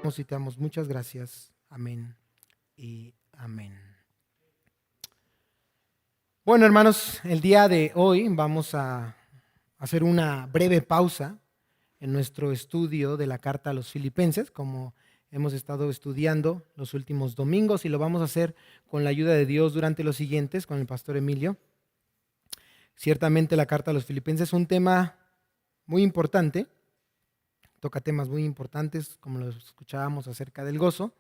y te damos muchas gracias. Amén y amén. Bueno, hermanos, el día de hoy vamos a hacer una breve pausa en nuestro estudio de la carta a los Filipenses, como hemos estado estudiando los últimos domingos, y lo vamos a hacer con la ayuda de Dios durante los siguientes, con el pastor Emilio. Ciertamente la carta a los Filipenses es un tema muy importante, toca temas muy importantes, como los escuchábamos acerca del gozo,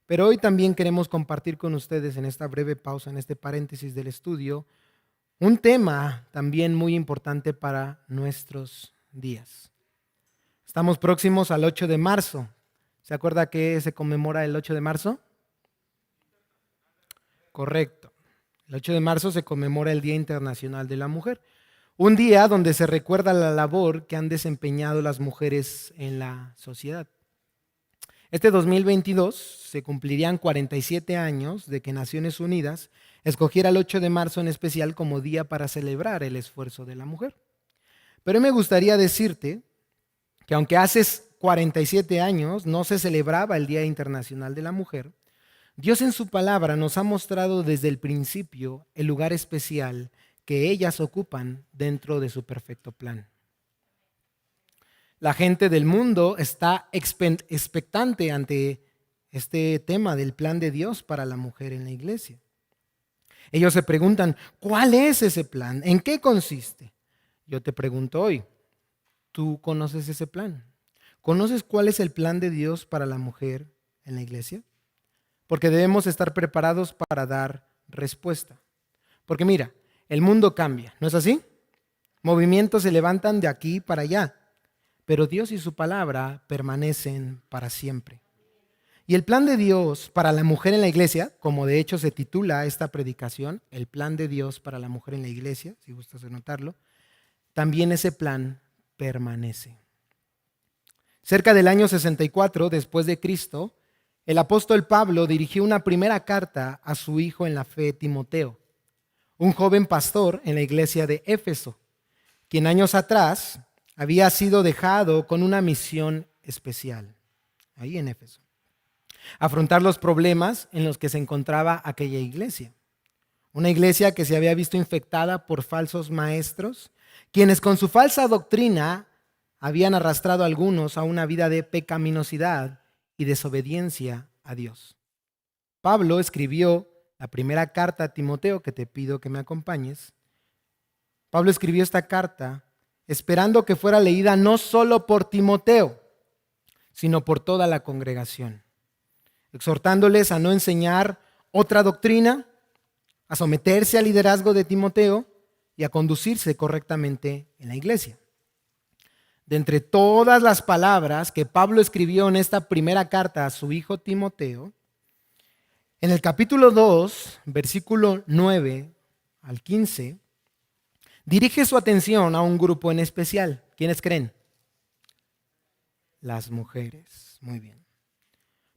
pero hoy también queremos compartir con ustedes en esta breve pausa, en este paréntesis del estudio, un tema también muy importante para nuestros días. Estamos próximos al 8 de marzo. ¿Se acuerda que se conmemora el 8 de marzo? Correcto. El 8 de marzo se conmemora el Día Internacional de la Mujer. Un día donde se recuerda la labor que han desempeñado las mujeres en la sociedad. Este 2022 se cumplirían 47 años de que Naciones Unidas escogiera el 8 de marzo en especial como día para celebrar el esfuerzo de la mujer. Pero me gustaría decirte que aunque hace 47 años no se celebraba el Día Internacional de la Mujer, Dios en su palabra nos ha mostrado desde el principio el lugar especial que ellas ocupan dentro de su perfecto plan. La gente del mundo está expectante ante este tema del plan de Dios para la mujer en la iglesia. Ellos se preguntan, ¿cuál es ese plan? ¿En qué consiste? Yo te pregunto hoy, ¿tú conoces ese plan? ¿Conoces cuál es el plan de Dios para la mujer en la iglesia? Porque debemos estar preparados para dar respuesta. Porque mira, el mundo cambia, ¿no es así? Movimientos se levantan de aquí para allá. Pero Dios y su palabra permanecen para siempre. Y el plan de Dios para la mujer en la iglesia, como de hecho se titula esta predicación, el plan de Dios para la mujer en la iglesia, si gustas anotarlo, también ese plan permanece. Cerca del año 64 después de Cristo, el apóstol Pablo dirigió una primera carta a su hijo en la fe, Timoteo, un joven pastor en la iglesia de Éfeso, quien años atrás había sido dejado con una misión especial, ahí en Éfeso. Afrontar los problemas en los que se encontraba aquella iglesia. Una iglesia que se había visto infectada por falsos maestros, quienes con su falsa doctrina habían arrastrado a algunos a una vida de pecaminosidad y desobediencia a Dios. Pablo escribió la primera carta a Timoteo, que te pido que me acompañes. Pablo escribió esta carta esperando que fuera leída no solo por Timoteo, sino por toda la congregación, exhortándoles a no enseñar otra doctrina, a someterse al liderazgo de Timoteo y a conducirse correctamente en la iglesia. De entre todas las palabras que Pablo escribió en esta primera carta a su hijo Timoteo, en el capítulo 2, versículo 9 al 15, dirige su atención a un grupo en especial. ¿Quiénes creen? Las mujeres. Muy bien.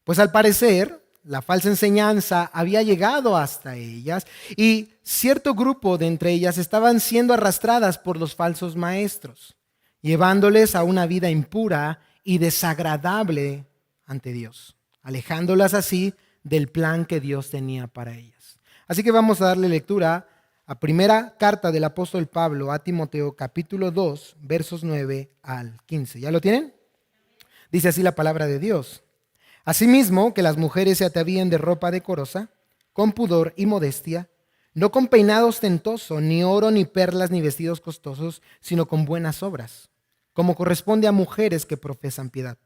Pues al parecer, la falsa enseñanza había llegado hasta ellas y cierto grupo de entre ellas estaban siendo arrastradas por los falsos maestros, llevándoles a una vida impura y desagradable ante Dios, alejándolas así del plan que Dios tenía para ellas. Así que vamos a darle lectura a primera carta del apóstol Pablo a Timoteo, capítulo 2, versos 9 al 15. ¿Ya lo tienen? Dice así la palabra de Dios. Asimismo, que las mujeres se atavíen de ropa decorosa, con pudor y modestia, no con peinado ostentoso, ni oro, ni perlas, ni vestidos costosos, sino con buenas obras, como corresponde a mujeres que profesan piedad.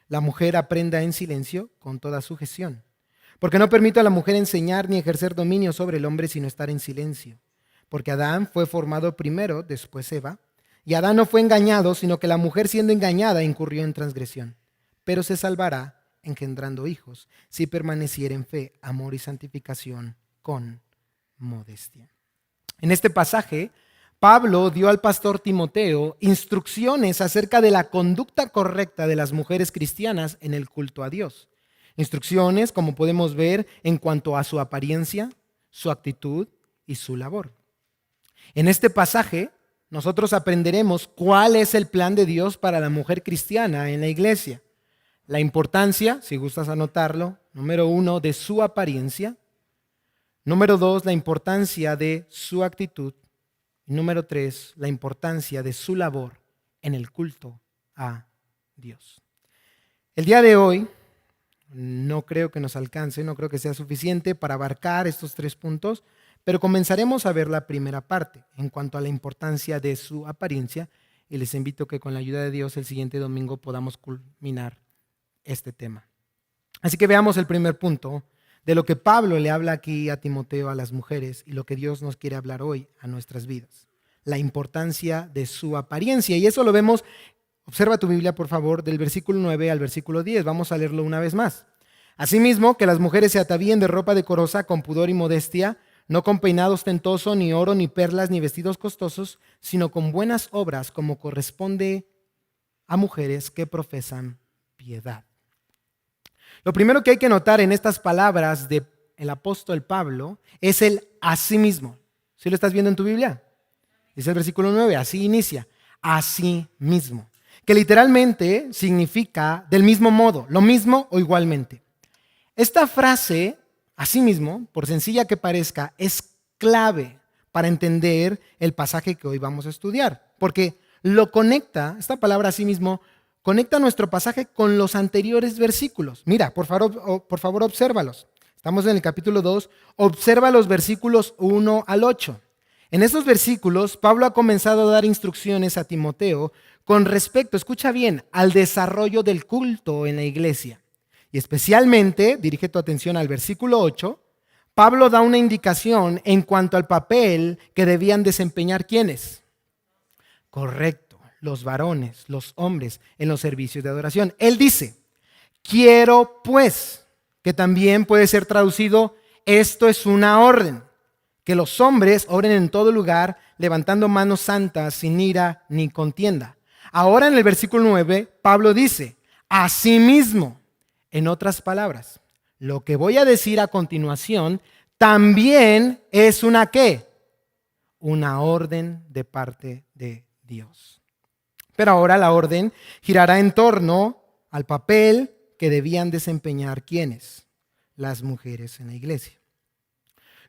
La mujer aprenda en silencio, con toda sujeción. Porque no permito a la mujer enseñar ni ejercer dominio sobre el hombre, sino estar en silencio. Porque Adán fue formado primero, después Eva, y Adán no fue engañado, sino que la mujer siendo engañada incurrió en transgresión. Pero se salvará engendrando hijos, si permaneciera en fe, amor y santificación con modestia. En este pasaje, Pablo dio al pastor Timoteo instrucciones acerca de la conducta correcta de las mujeres cristianas en el culto a Dios. Instrucciones, como podemos ver, en cuanto a su apariencia, su actitud y su labor. En este pasaje, nosotros aprenderemos cuál es el plan de Dios para la mujer cristiana en la iglesia. la importancia, si gustas anotarlo, número 1, de su apariencia. Número 2, la importancia de su actitud. Y número 3, la importancia de su labor en el culto a Dios. El día de hoy no creo que nos alcance, no creo que sea suficiente para abarcar estos 3 puntos, pero comenzaremos a ver la primera parte en cuanto a la importancia de su apariencia y les invito que con la ayuda de Dios el siguiente domingo podamos culminar este tema. Así que veamos el primer punto de lo que Pablo le habla aquí a Timoteo, a las mujeres, y lo que Dios nos quiere hablar hoy a nuestras vidas. La importancia de su apariencia. Y eso lo vemos, observa tu Biblia por favor, del versículo 9 al versículo 10. Vamos a leerlo una vez más. Asimismo, que las mujeres se atavíen de ropa decorosa con pudor y modestia, no con peinado ostentoso, ni oro, ni perlas, ni vestidos costosos, sino con buenas obras, como corresponde a mujeres que profesan piedad. Lo primero que hay que notar en estas palabras del apóstol Pablo es el asimismo. ¿Sí lo estás viendo en tu Biblia? Dice el versículo 9, así inicia, asimismo, que literalmente significa del mismo modo, lo mismo o igualmente. Esta frase, asimismo, por sencilla que parezca, es clave para entender el pasaje que hoy vamos a estudiar, porque lo conecta, esta palabra asimismo, conecta nuestro pasaje con los anteriores versículos. Mira, por favor, obsérvalos. Estamos en el capítulo 2, observa los versículos 1 al 8. En esos versículos, Pablo ha comenzado a dar instrucciones a Timoteo con respecto, escucha bien, al desarrollo del culto en la iglesia. Y especialmente, dirige tu atención al versículo 8, Pablo da una indicación en cuanto al papel que debían desempeñar ¿quiénes? Correcto, los varones, los hombres en los servicios de adoración. Él dice, quiero pues, que también puede ser traducido, esto es una orden, que los hombres oren en todo lugar, levantando manos santas, sin ira ni contienda. Ahora en el versículo 9, Pablo dice, asimismo, en otras palabras, lo que voy a decir a continuación también es una ¿qué? Una orden de parte de Dios. Pero ahora la orden girará en torno al papel que debían desempeñar ¿quiénes? Las mujeres en la iglesia.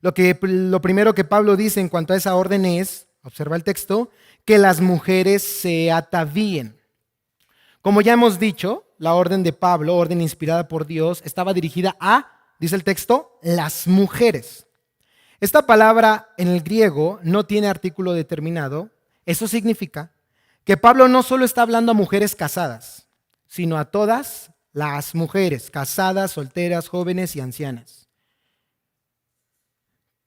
Lo primero que Pablo dice en cuanto a esa orden es, observa el texto, que las mujeres se atavíen. Como ya hemos dicho, la orden de Pablo, orden inspirada por Dios, estaba dirigida a, dice el texto, las mujeres. Esta palabra en el griego no tiene artículo determinado. Eso significa que Pablo no solo está hablando a mujeres casadas, sino a todas las mujeres, casadas, solteras, jóvenes y ancianas.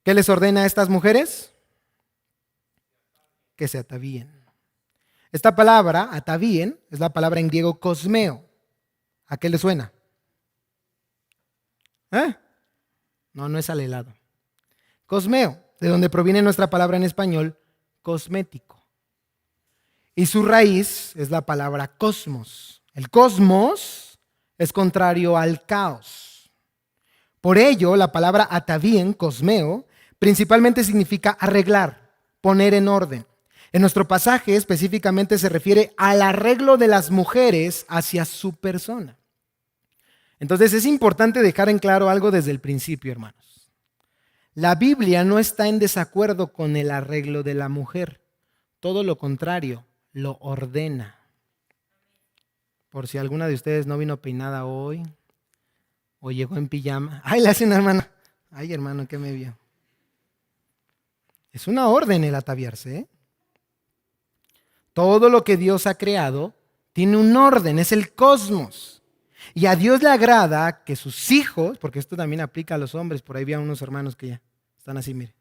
¿Qué les ordena a estas mujeres? Que se atavíen. Esta palabra, atavíen, es la palabra en griego cosmeo. ¿A qué le suena? No es al helado. Cosmeo, de donde proviene nuestra palabra en español, cosmético. Y su raíz es la palabra cosmos. El cosmos es contrario al caos. Por ello, la palabra atavíen, cosmeo, principalmente significa arreglar, poner en orden. En nuestro pasaje específicamente se refiere al arreglo de las mujeres hacia su persona. Entonces es importante dejar en claro algo desde el principio, hermanos. La Biblia no está en desacuerdo con el arreglo de la mujer. Todo lo contrario, lo ordena. Por si alguna de ustedes no vino peinada hoy o llegó en pijama. ¡Ay, le hace una hermana! ¡Ay, hermano, qué me vio! Es una orden el ataviarse, ¿eh? Todo lo que Dios ha creado tiene un orden, es el cosmos. Y a Dios le agrada que sus hijos, porque esto también aplica a los hombres, por ahí había unos hermanos que ya están así, mire,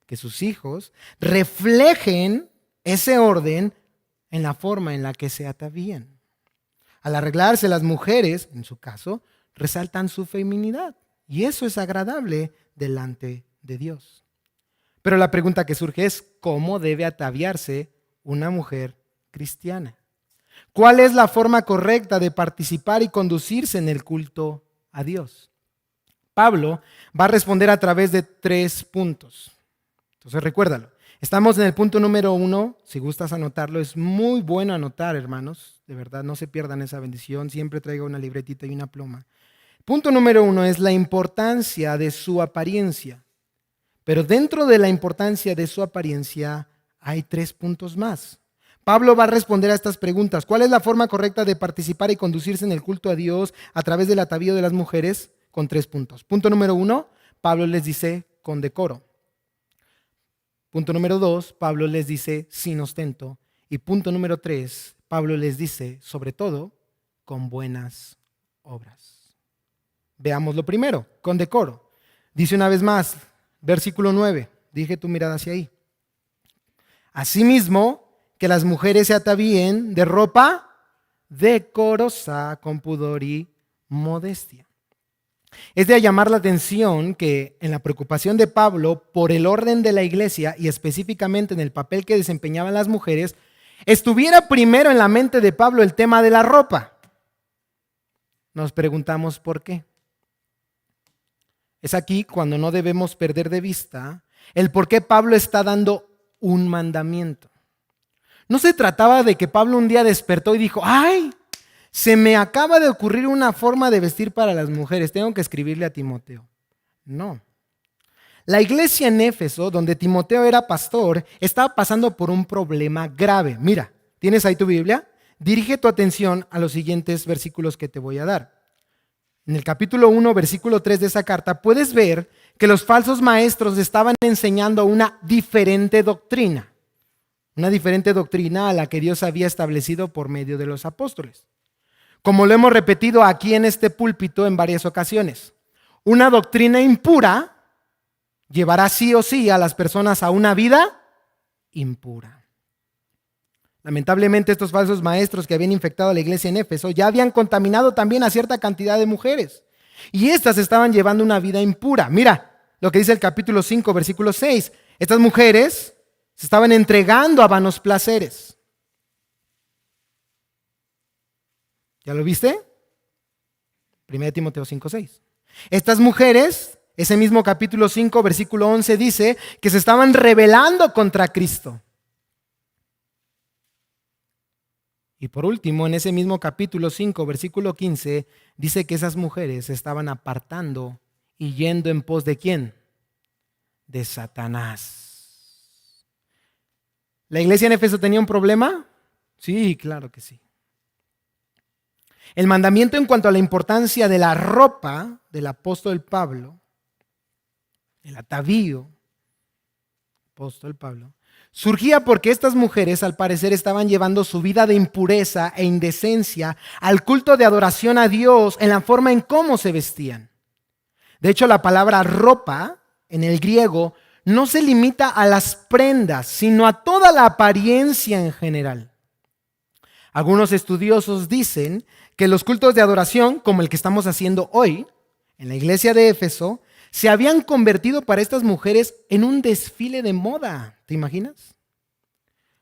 que sus hijos reflejen ese orden en la forma en la que se atavían. Al arreglarse, las mujeres, en su caso, resaltan su feminidad. Y eso es agradable delante de Dios. Pero la pregunta que surge es, ¿cómo debe ataviarse una mujer cristiana? ¿Cuál es la forma correcta de participar y conducirse en el culto a Dios? Pablo va a responder a través de 3 puntos. Entonces recuérdalo. Estamos en el punto número 1, si gustas anotarlo, es muy bueno anotar, hermanos, de verdad, no se pierdan esa bendición, siempre traiga una libretita y una pluma. Punto número 1 es la importancia de su apariencia, pero dentro de la importancia de su apariencia hay 3 puntos más. Pablo va a responder a estas preguntas. ¿Cuál es la forma correcta de participar y conducirse en el culto a Dios a través del atavío de las mujeres? Con 3 puntos. Punto número 1, Pablo les dice con decoro. Punto número 2, Pablo les dice sin ostento. Y punto número 3, Pablo les dice, sobre todo, con buenas obras. Veamos lo primero, con decoro. Dice una vez más, versículo 9, dirige tu mirada hacia ahí. Asimismo, que las mujeres se atavíen de ropa decorosa, con pudor y modestia. Es de llamar la atención que en la preocupación de Pablo por el orden de la iglesia y específicamente en el papel que desempeñaban las mujeres, estuviera primero en la mente de Pablo el tema de la ropa. Nos preguntamos por qué. Es aquí cuando no debemos perder de vista el por qué Pablo está dando un mandamiento. No se trataba de que Pablo un día despertó y dijo, ¡ay! Se me acaba de ocurrir una forma de vestir para las mujeres, tengo que escribirle a Timoteo. No. La iglesia en Éfeso, donde Timoteo era pastor, estaba pasando por un problema grave. Mira, ¿tienes ahí tu Biblia? Dirige tu atención a los siguientes versículos que te voy a dar. En el capítulo 1, versículo 3 de esa carta, puedes ver que los falsos maestros estaban enseñando una diferente doctrina a la que Dios había establecido por medio de los apóstoles. Como lo hemos repetido aquí en este púlpito en varias ocasiones, una doctrina impura llevará sí o sí a las personas a una vida impura. Lamentablemente estos falsos maestros que habían infectado a la iglesia en Éfeso ya habían contaminado también a cierta cantidad de mujeres y estas estaban llevando una vida impura. Mira lo que dice el capítulo 5, versículo 6. Estas mujeres se estaban entregando a vanos placeres. ¿Ya lo viste? 1 Timoteo 5:6. Estas mujeres, ese mismo capítulo 5, versículo 11, dice que se estaban rebelando contra Cristo. Y por último, en ese mismo capítulo 5, versículo 15, dice que esas mujeres se estaban apartando y yendo en pos ¿de quién? De Satanás. ¿La iglesia en Éfeso tenía un problema? Sí, claro que sí. El mandamiento en cuanto a la importancia de la ropa del apóstol Pablo, el atavío, apóstol Pablo, surgía porque estas mujeres al parecer estaban llevando su vida de impureza e indecencia al culto de adoración a Dios en la forma en cómo se vestían. De hecho, la palabra ropa en el griego no se limita a las prendas, sino a toda la apariencia en general. Algunos estudiosos dicen que los cultos de adoración, como el que estamos haciendo hoy, en la iglesia de Éfeso, se habían convertido para estas mujeres en un desfile de moda, ¿te imaginas?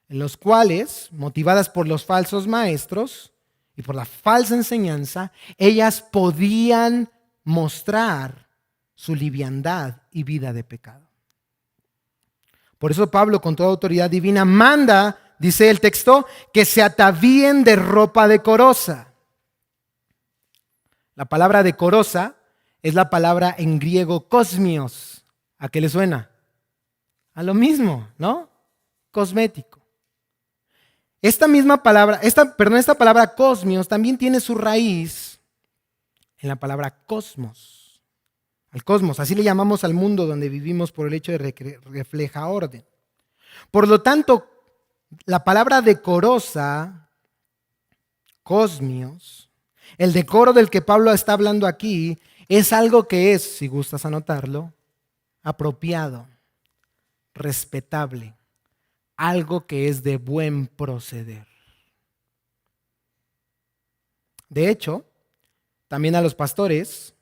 En los cuales, motivadas por los falsos maestros y por la falsa enseñanza, ellas podían mostrar su liviandad y vida de pecado. Por eso Pablo, con toda autoridad divina, manda, dice el texto, que se atavíen de ropa decorosa. La palabra decorosa es la palabra en griego kosmios. ¿A qué le suena? A lo mismo, ¿no? Cosmético. Esta palabra kosmios también tiene su raíz en la palabra cosmos. Al cosmos, así le llamamos al mundo donde vivimos por el hecho de que refleja orden. Por lo tanto, la palabra decorosa, cosmios, el decoro del que Pablo está hablando aquí, es algo que es, si gustas anotarlo, apropiado, respetable, algo que es de buen proceder. De hecho, también a los pastores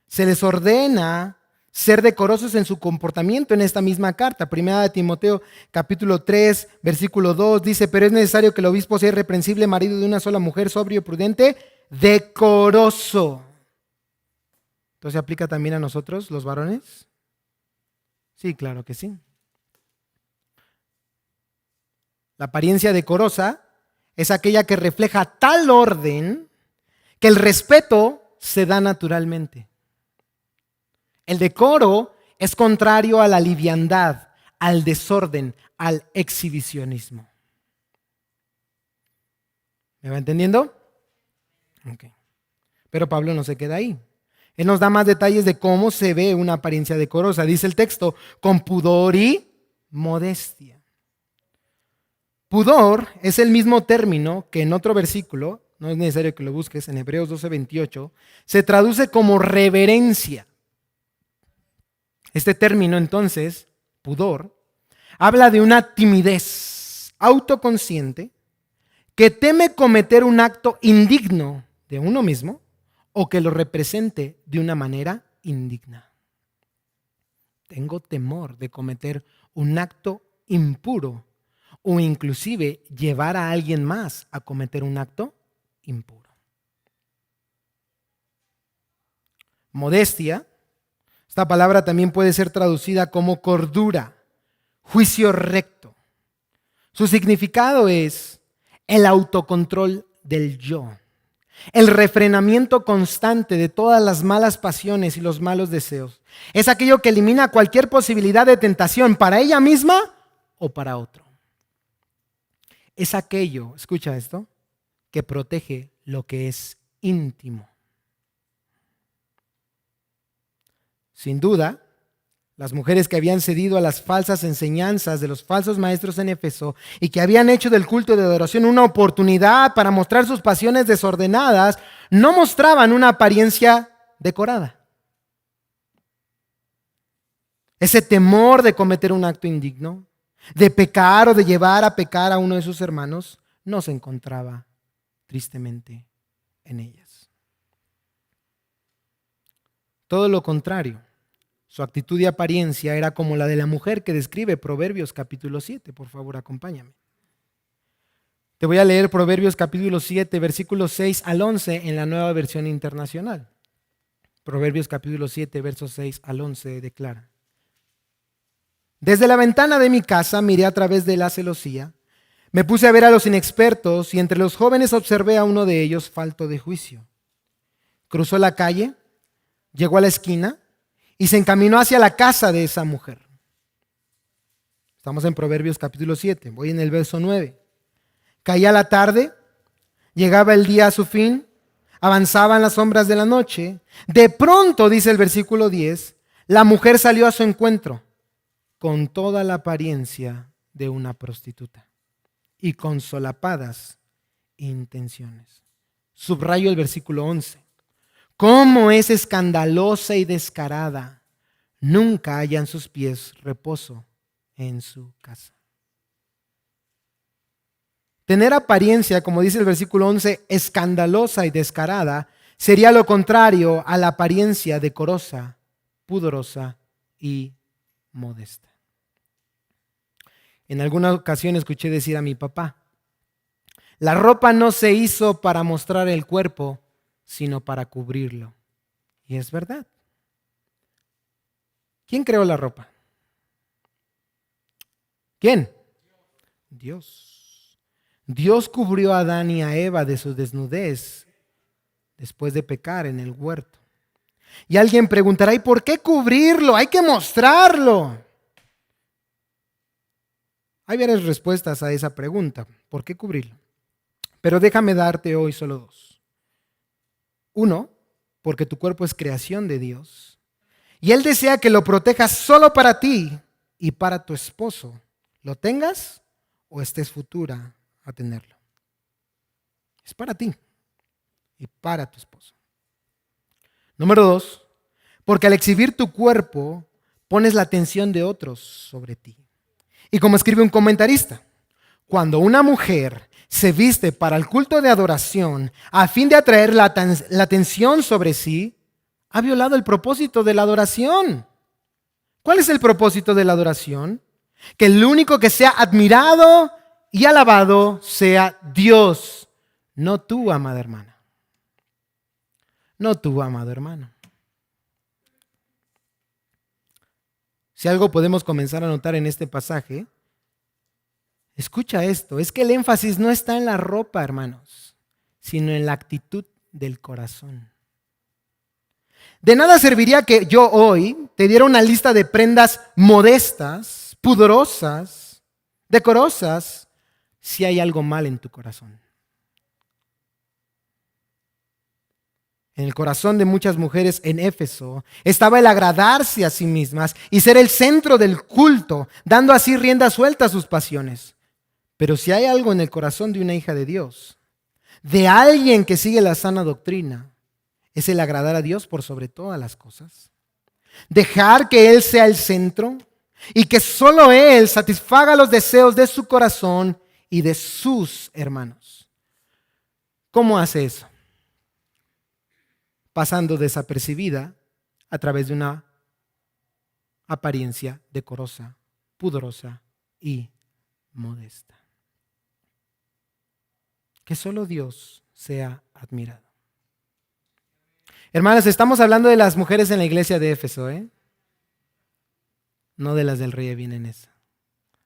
se les ordena ser decorosos en su comportamiento en esta misma carta. Primera de Timoteo capítulo 3, versículo 2 dice, pero es necesario que el obispo sea irreprensible, marido de una sola mujer, sobrio, prudente, decoroso. ¿Entonces se aplica también a nosotros, los varones? Sí, claro que sí. La apariencia decorosa es aquella que refleja tal orden que el respeto se da naturalmente. El decoro es contrario a la liviandad, al desorden, al exhibicionismo. ¿Me va entendiendo? Okay. Pero Pablo no se queda ahí. Él nos da más detalles de cómo se ve una apariencia decorosa. Dice el texto, con pudor y modestia. Pudor es el mismo término que en otro versículo, no es necesario que lo busques, en Hebreos 12:28, se traduce como reverencia. Este término entonces, pudor, habla de una timidez autoconsciente que teme cometer un acto indigno de uno mismo o que lo represente de una manera indigna. Tengo temor de cometer un acto impuro o inclusive llevar a alguien más a cometer un acto impuro. Modestia, esta palabra también puede ser traducida como cordura, juicio recto. Su significado es el autocontrol del yo, el refrenamiento constante de todas las malas pasiones y los malos deseos. Es aquello que elimina cualquier posibilidad de tentación para ella misma o para otro. Es aquello, escucha esto, que protege lo que es íntimo. Sin duda, las mujeres que habían cedido a las falsas enseñanzas de los falsos maestros en Éfeso y que habían hecho del culto de adoración una oportunidad para mostrar sus pasiones desordenadas, no mostraban una apariencia decorada. Ese temor de cometer un acto indigno, de pecar o de llevar a pecar a uno de sus hermanos, no se encontraba tristemente en ellas. Todo lo contrario. Su actitud y apariencia era como la de la mujer que describe Proverbios capítulo 7. Por favor, acompáñame. Te voy a leer Proverbios capítulo 7, versículos 6 al 11 en la Nueva Versión Internacional. Proverbios capítulo 7, versos 6 al 11 declara: Desde la ventana de mi casa miré a través de la celosía, me puse a ver a los inexpertos y entre los jóvenes observé a uno de ellos falto de juicio. Cruzó la calle, llegó a la esquina y se encaminó hacia la casa de esa mujer. Estamos en Proverbios capítulo 7, voy en el verso 9. Caía la tarde, llegaba el día a su fin, avanzaban las sombras de la noche. De pronto, dice el versículo 10, la mujer salió a su encuentro con toda la apariencia de una prostituta y con solapadas intenciones. Subrayo el versículo 11. Cómo es escandalosa y descarada, nunca hallan sus pies reposo en su casa. Tener apariencia, como dice el versículo 11, escandalosa y descarada, sería lo contrario a la apariencia decorosa, pudorosa y modesta. En alguna ocasión escuché decir a mi papá: la ropa no se hizo para mostrar el cuerpo, sino para cubrirlo. Y es verdad. ¿Quién creó la ropa? ¿Quién? Dios. Dios cubrió a Adán y a Eva de su desnudez después de pecar en el huerto. Y alguien preguntará: ¿y por qué cubrirlo? Hay que mostrarlo. Hay varias respuestas a esa pregunta. ¿Por qué cubrirlo? Pero déjame darte hoy solo dos. Uno, porque tu cuerpo es creación de Dios y Él desea que lo protejas solo para ti y para tu esposo, lo tengas o estés futura a tenerlo. Es para ti y para tu esposo. Número dos, porque al exhibir tu cuerpo pones la atención de otros sobre ti. Y como escribe un comentarista, cuando una mujer se viste para el culto de adoración a fin de atraer la atención sobre sí, ha violado el propósito de la adoración. ¿Cuál es el propósito de la adoración? Que el único que sea admirado y alabado sea Dios, no tú, amada hermana. No tú, amado hermano. Si algo podemos comenzar a notar en este pasaje, Escucha esto, es que el énfasis no está en la ropa, hermanos, sino en la actitud del corazón. De nada serviría que yo hoy te diera una lista de prendas modestas, pudorosas, decorosas, si hay algo mal en tu corazón. En el corazón de muchas mujeres en Éfeso estaba el agradarse a sí mismas y ser el centro del culto, dando así rienda suelta a sus pasiones. Pero si hay algo en el corazón de una hija de Dios, de alguien que sigue la sana doctrina, es el agradar a Dios por sobre todas las cosas. Dejar que Él sea el centro y que solo Él satisfaga los deseos de su corazón y de sus hermanos. ¿Cómo hace eso? Pasando desapercibida a través de una apariencia decorosa, pudorosa y modesta. Que solo Dios sea admirado. Hermanas, estamos hablando de las mujeres en la iglesia de Éfeso, ¿eh? No de las del rey Ebenezer.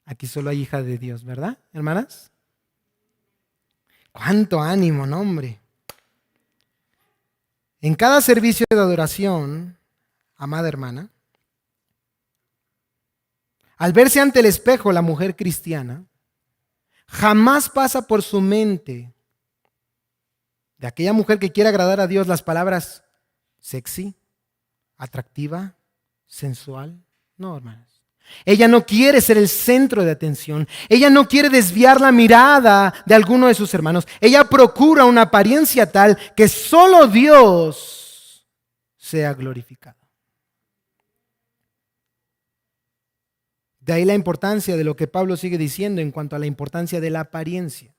Aquí solo hay hija de Dios, ¿verdad, hermanas? ¡Cuánto ánimo, no, hombre! En cada servicio de adoración, amada hermana, al verse ante el espejo la mujer cristiana, jamás pasa por su mente de aquella mujer que quiere agradar a Dios las palabras sexy, atractiva, sensual. No, hermanas. Ella no quiere ser el centro de atención. Ella no quiere desviar la mirada de alguno de sus hermanos. Ella procura una apariencia tal que solo Dios sea glorificado. De ahí la importancia de lo que Pablo sigue diciendo en cuanto a la importancia de la apariencia.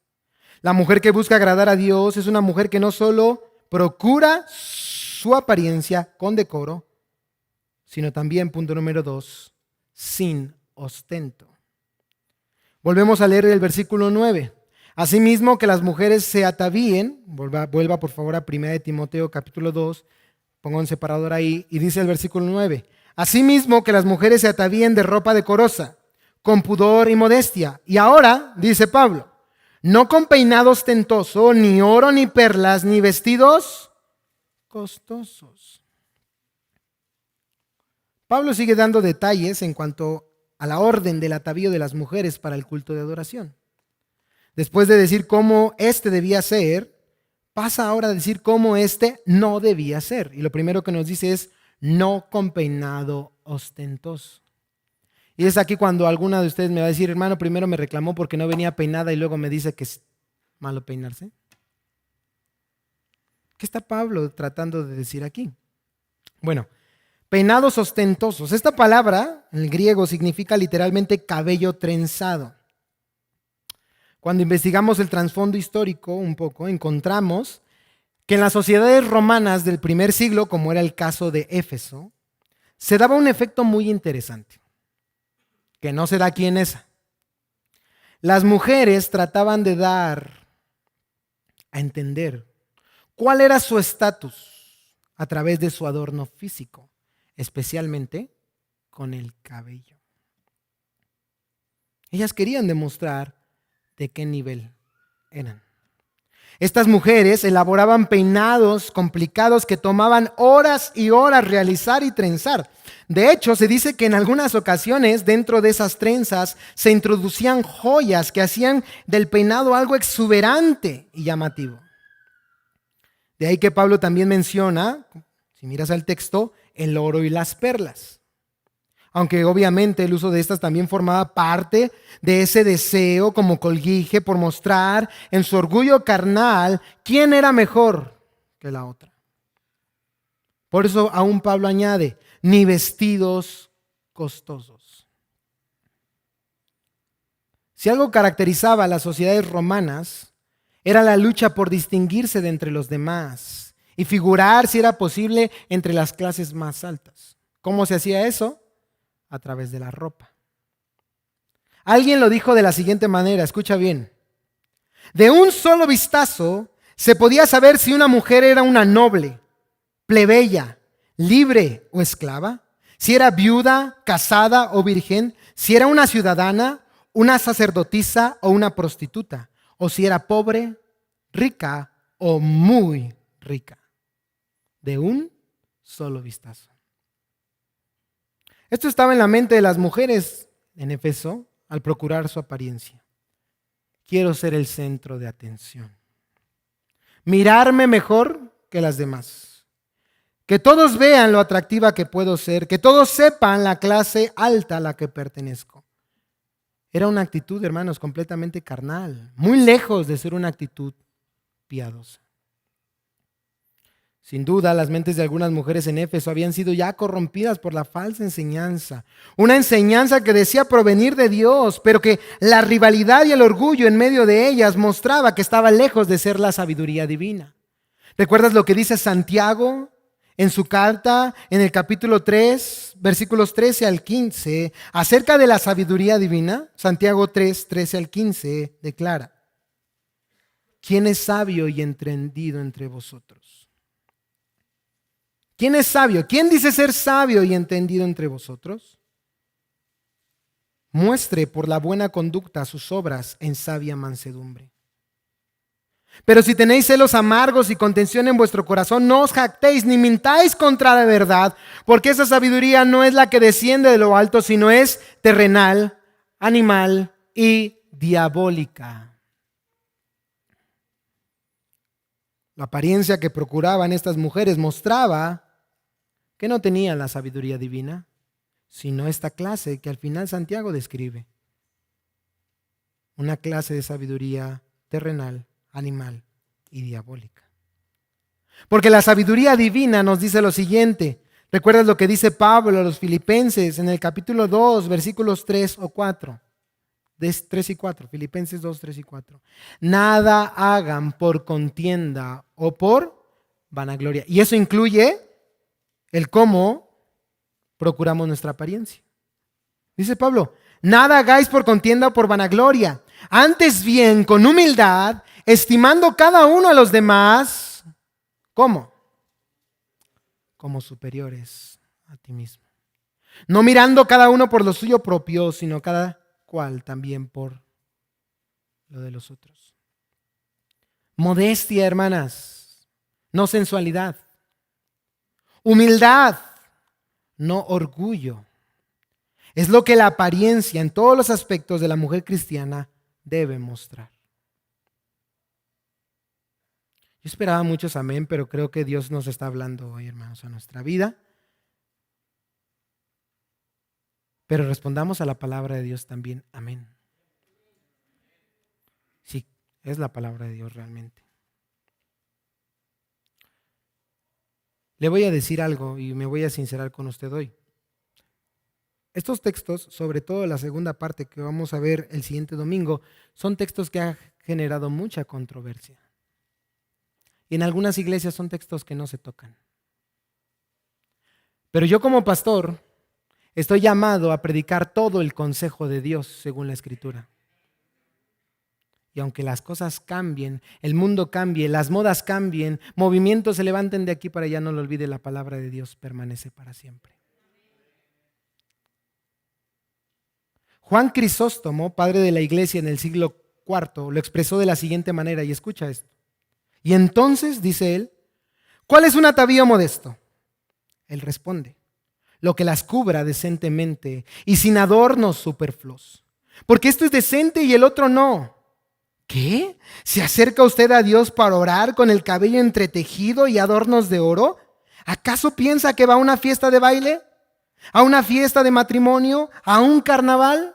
La mujer que busca agradar a Dios es una mujer que no solo procura su apariencia con decoro, sino también, punto número 2, sin ostento. Volvemos a leer el versículo 9. Asimismo que las mujeres se atavíen, vuelva por favor a 1 de Timoteo capítulo 2, ponga un separador ahí, y dice el versículo 9. Asimismo que las mujeres se atavíen de ropa decorosa, con pudor y modestia. Y ahora, dice Pablo, no con peinado ostentoso, ni oro, ni perlas, ni vestidos costosos. Pablo sigue dando detalles en cuanto a la orden del atavío de las mujeres para el culto de adoración. Después de decir cómo éste debía ser, pasa ahora a decir cómo éste no debía ser. Y lo primero que nos dice es no con peinado ostentoso. Y es aquí cuando alguna de ustedes me va a decir, hermano, primero me reclamó porque no venía peinada y luego me dice que es malo peinarse. ¿Qué está Pablo tratando de decir aquí? Bueno, peinados ostentosos. Esta palabra en el griego significa literalmente cabello trenzado. Cuando investigamos el trasfondo histórico un poco, encontramos que en las sociedades romanas del primer siglo, como era el caso de Éfeso, se daba un efecto muy interesante, que no se da aquí en esa. Las mujeres trataban de dar a entender cuál era su estatus a través de su adorno físico, especialmente con el cabello. Ellas querían demostrar de qué nivel eran. Estas mujeres elaboraban peinados complicados que tomaban horas y horas realizar y trenzar. De hecho, se dice que en algunas ocasiones dentro de esas trenzas se introducían joyas que hacían del peinado algo exuberante y llamativo. De ahí que Pablo también menciona, si miras al texto, el oro y las perlas. Aunque obviamente el uso de estas también formaba parte de ese deseo como colguije por mostrar en su orgullo carnal quién era mejor que la otra. Por eso aún Pablo añade, ni vestidos costosos. Si algo caracterizaba a las sociedades romanas, era la lucha por distinguirse de entre los demás y figurar, si era posible, entre las clases más altas. ¿Cómo se hacía eso? A través de la ropa. Alguien lo dijo de la siguiente manera, escucha bien. De un solo vistazo se podía saber si una mujer era una noble, plebeya, libre o esclava, si era viuda, casada o virgen, si era una ciudadana una sacerdotisa o una prostituta, o si era pobre, rica o muy rica. De un solo vistazo. Esto estaba en la mente de las mujeres en Éfeso al procurar su apariencia. Quiero ser el centro de atención. Mirarme mejor que las demás. Que todos vean lo atractiva que puedo ser. Que todos sepan la clase alta a la que pertenezco. Era una actitud, hermanos, completamente carnal. Muy lejos de ser una actitud piadosa. Sin duda, las mentes de algunas mujeres en Éfeso habían sido ya corrompidas por la falsa enseñanza. Una enseñanza que decía provenir de Dios, pero que la rivalidad y el orgullo en medio de ellas mostraba que estaba lejos de ser la sabiduría divina. ¿Recuerdas lo que dice Santiago en su carta en el capítulo 3, versículos 13 al 15, acerca de la sabiduría divina? Santiago 3, 13 al 15 declara: ¿quién es sabio y entendido entre vosotros? ¿Quién es sabio? ¿Quién dice ser sabio y entendido entre vosotros? Muestre por la buena conducta sus obras en sabia mansedumbre. Pero si tenéis celos amargos y contención en vuestro corazón, no os jactéis ni mintáis contra la verdad, porque esa sabiduría no es la que desciende de lo alto, sino es terrenal, animal y diabólica. La apariencia que procuraban estas mujeres mostraba que no tenían la sabiduría divina, sino esta clase que al final Santiago describe. Una clase de sabiduría terrenal, animal y diabólica. Porque la sabiduría divina nos dice lo siguiente. ¿Recuerdas lo que dice Pablo a los Filipenses en el capítulo 2, versículos 3 o 4? 3 y 4, Filipenses 2, 3 y 4. Nada hagan por contienda o por vanagloria. Y eso incluye el cómo procuramos nuestra apariencia. Dice Pablo, nada hagáis por contienda o por vanagloria. Antes bien, con humildad, estimando cada uno a los demás, ¿cómo? Como superiores a ti mismo. No mirando cada uno por lo suyo propio, sino cada cual también por lo de los otros. Modestia, hermanas, no sensualidad. Humildad, no orgullo. Es lo que la apariencia en todos los aspectos de la mujer cristiana debe mostrar. Yo esperaba muchos amén, pero creo que Dios nos está hablando hoy, hermanos, a nuestra vida. Pero respondamos a la palabra de Dios también, amén. Sí, es la palabra de Dios realmente. Le voy a decir algo y me voy a sincerar con usted hoy. Estos textos, sobre todo la segunda parte que vamos a ver el siguiente domingo, son textos que han generado mucha controversia. Y en algunas iglesias son textos que no se tocan. Pero yo como pastor estoy llamado a predicar todo el consejo de Dios según la Escritura. Y aunque las cosas cambien, el mundo cambie, las modas cambien, movimientos se levanten de aquí para allá, no lo olvide, la palabra de Dios permanece para siempre. Juan Crisóstomo, padre de la iglesia en el siglo IV, lo expresó de la siguiente manera, y escucha esto. Y entonces, dice él, ¿cuál es un atavío modesto? Él responde, lo que las cubra decentemente y sin adornos superfluos. Porque esto es decente y el otro no. ¿Qué? ¿Se acerca usted a Dios para orar con el cabello entretejido y adornos de oro? ¿Acaso piensa que va a una fiesta de baile? ¿A una fiesta de matrimonio? ¿A un carnaval?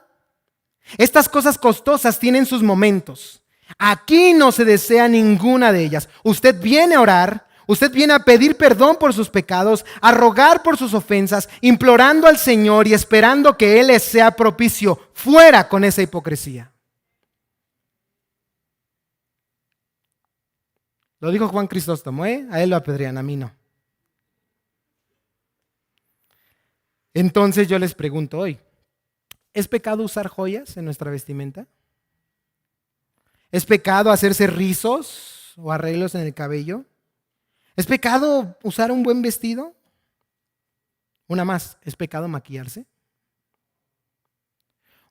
Estas cosas costosas tienen sus momentos. Aquí no se desea ninguna de ellas. Usted viene a orar, usted viene a pedir perdón por sus pecados, a rogar por sus ofensas, implorando al Señor y esperando que Él les sea propicio. Fuera con esa hipocresía. Lo dijo Juan Crisóstomo, a él lo apedrean, a mí no. Entonces yo les pregunto hoy, ¿es pecado usar joyas en nuestra vestimenta? ¿Es pecado hacerse rizos o arreglos en el cabello? ¿Es pecado usar un buen vestido? Una más, ¿es pecado maquillarse?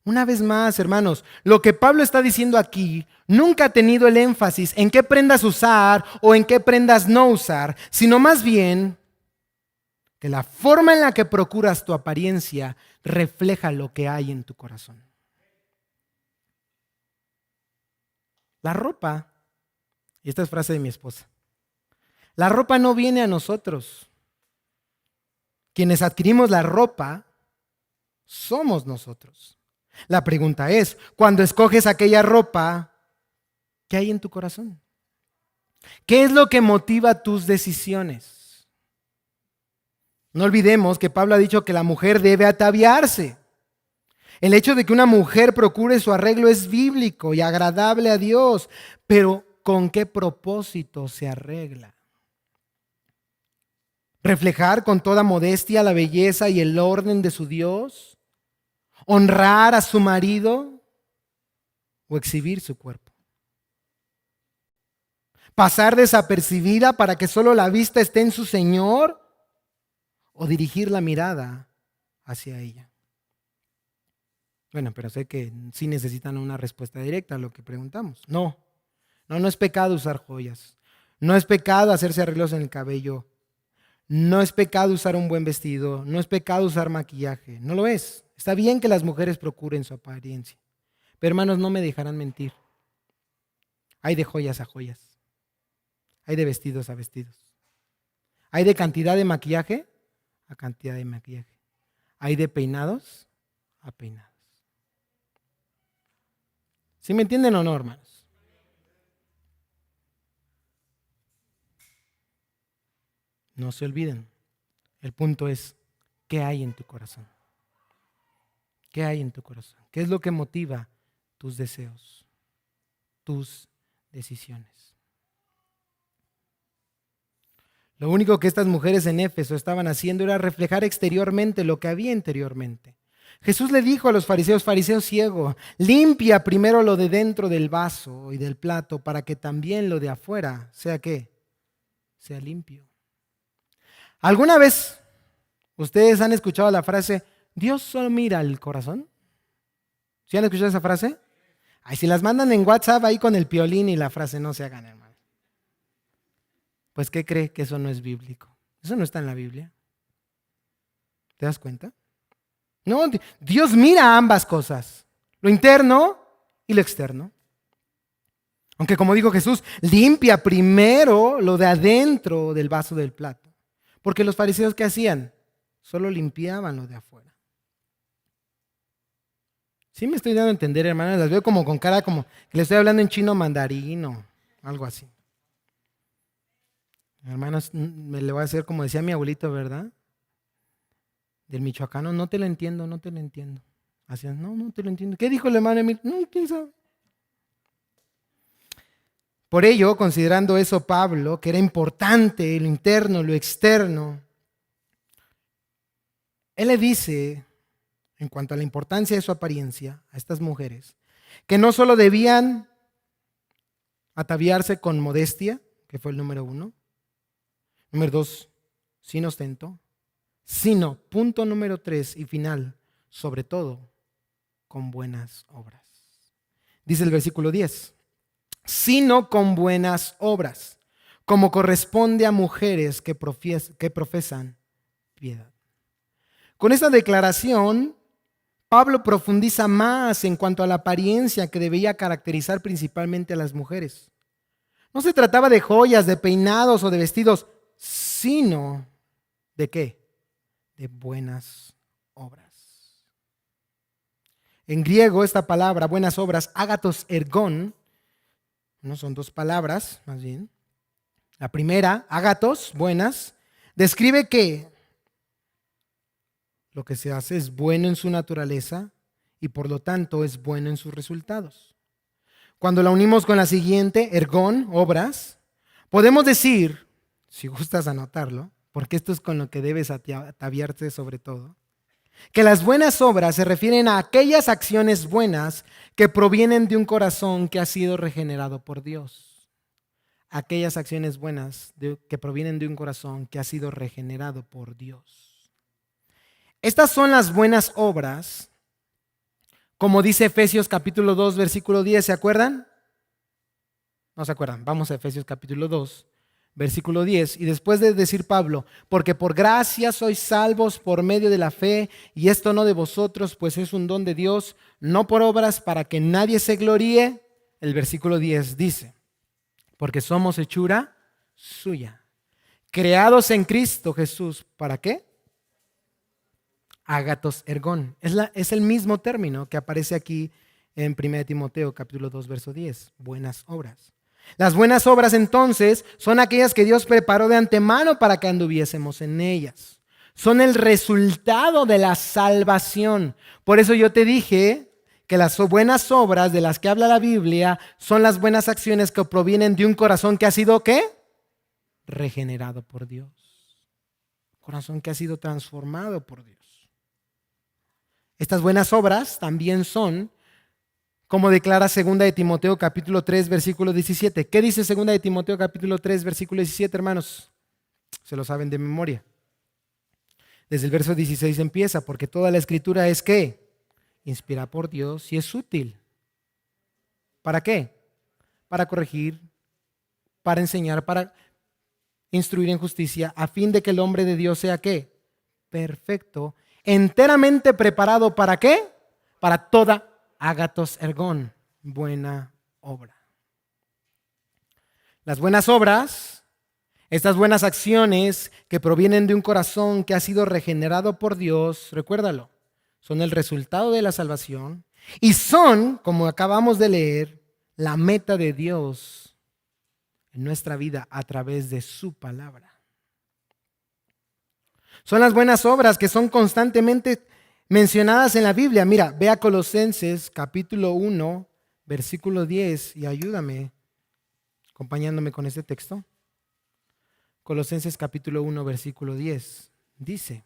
Una vez más, hermanos, lo que Pablo está diciendo aquí nunca ha tenido el énfasis en qué prendas usar o en qué prendas no usar, sino más bien que la forma en la que procuras tu apariencia refleja lo que hay en tu corazón. La ropa, y esta es frase de mi esposa, la ropa no viene a nosotros. Quienes adquirimos la ropa somos nosotros. La pregunta es, cuando escoges aquella ropa, ¿qué hay en tu corazón? ¿Qué es lo que motiva tus decisiones? No olvidemos que Pablo ha dicho que la mujer debe ataviarse. El hecho de que una mujer procure su arreglo es bíblico y agradable a Dios, pero ¿con qué propósito se arregla? ¿Reflejar con toda modestia la belleza y el orden de su Dios? ¿Honrar a su marido o exhibir su cuerpo? ¿Pasar desapercibida para que solo la vista esté en su Señor o dirigir la mirada hacia ella? Bueno, pero sé que sí necesitan una respuesta directa a lo que preguntamos. No es pecado usar joyas. No es pecado hacerse arreglos en el cabello. No es pecado usar un buen vestido. No es pecado usar maquillaje. No lo es. Está bien que las mujeres procuren su apariencia. Pero hermanos, no me dejarán mentir. Hay de joyas a joyas. Hay de vestidos a vestidos. Hay de cantidad de maquillaje a cantidad de maquillaje. Hay de peinados a peinados. ¿Sí me entienden o no, hermanos? No se olviden. El punto es, ¿qué hay en tu corazón? ¿Qué hay en tu corazón? ¿Qué es lo que motiva tus deseos, tus decisiones? Lo único que estas mujeres en Éfeso estaban haciendo era reflejar exteriormente lo que había interiormente. Jesús le dijo a los fariseos, fariseo ciego, limpia primero lo de dentro del vaso y del plato para que también lo de afuera sea ¿qué? Sea limpio. ¿Alguna vez ustedes han escuchado la frase, Dios solo mira el corazón? ¿Sí han escuchado esa frase? Ay, si las mandan en WhatsApp ahí con el piolín y la frase, no se hagan, hermano. Pues, ¿qué cree? Que eso no es bíblico. Eso no está en la Biblia. ¿Te das cuenta? No, Dios mira ambas cosas, lo interno y lo externo. Aunque como dijo Jesús, limpia primero lo de adentro del vaso del plato. Porque los fariseos, ¿qué hacían? Solo limpiaban lo de afuera. Sí me estoy dando a entender, hermanas. Las veo como con cara como que le estoy hablando en chino mandarín o algo así. Hermanos, me le voy a hacer como decía mi abuelito, ¿verdad? Del michoacano, no te lo entiendo, no te lo entiendo. Hacían, no te lo entiendo. ¿Qué dijo el hermano Emil? No, quién sabe. Por ello, considerando eso Pablo, que era importante lo interno, lo externo, él le dice, en cuanto a la importancia de su apariencia, a estas mujeres, que no solo debían ataviarse con modestia, que fue el número 1, número 2, sin ostento, sino, punto número 3 y final, sobre todo, con buenas obras. Dice el versículo 10, sino con buenas obras, como corresponde a mujeres que profesan piedad. Con esta declaración, Pablo profundiza más en cuanto a la apariencia que debía caracterizar principalmente a las mujeres. No se trataba de joyas, de peinados o de vestidos, sino ¿de qué? De buenas obras. En griego esta palabra, buenas obras, ágatos ergón, no son dos palabras, más bien. La primera, ágatos, buenas, describe que lo que se hace es bueno en su naturaleza y por lo tanto es bueno en sus resultados. Cuando la unimos con la siguiente, ergón, obras, podemos decir, si gustas anotarlo, porque esto es con lo que debes ataviarte sobre todo, que las buenas obras se refieren a aquellas acciones buenas que provienen de un corazón que ha sido regenerado por Dios. Aquellas acciones buenas que provienen de un corazón que ha sido regenerado por Dios. Estas son las buenas obras Como dice Efesios capítulo 2, versículo 10, ¿se acuerdan? No se acuerdan. Vamos a Efesios capítulo 2, versículo 10. Y después de decir Pablo, porque por gracia sois salvos por medio de la fe, y esto no de vosotros, pues es un don de Dios, no por obras para que nadie se gloríe. El versículo 10 dice, porque somos hechura suya, creados en Cristo Jesús. ¿Para qué? Ágatos ergón. Es el mismo término que aparece aquí en 1 Timoteo capítulo 2, verso 10. Buenas obras. Las buenas obras entonces son aquellas que Dios preparó de antemano para que anduviésemos en ellas. Son el resultado de la salvación. Por eso yo te dije que las buenas obras de las que habla la Biblia son las buenas acciones que provienen de un corazón que ha sido ¿qué? Regenerado por Dios. Corazón que ha sido transformado por Dios. Estas buenas obras también son, como declara 2 de Timoteo capítulo 3, versículo 17. ¿Qué dice 2 de Timoteo capítulo 3, versículo 17, hermanos? Se lo saben de memoria. Desde el verso 16 empieza, porque toda la escritura es ¿qué? Inspirada por Dios y es útil. ¿Para qué? Para corregir, para enseñar, para instruir en justicia, a fin de que el hombre de Dios sea ¿qué? Perfecto, enteramente preparado ¿para qué? Para toda ágatos ergón, buena obra. Las buenas obras, estas buenas acciones que provienen de un corazón que ha sido regenerado por Dios, recuérdalo, son el resultado de la salvación y son, como acabamos de leer, la meta de Dios en nuestra vida a través de su palabra. Son las buenas obras que son constantemente mencionadas en la Biblia. Mira, ve a Colosenses capítulo 1, versículo 10 y ayúdame acompañándome con este texto. Colosenses capítulo 1, versículo 10. Dice,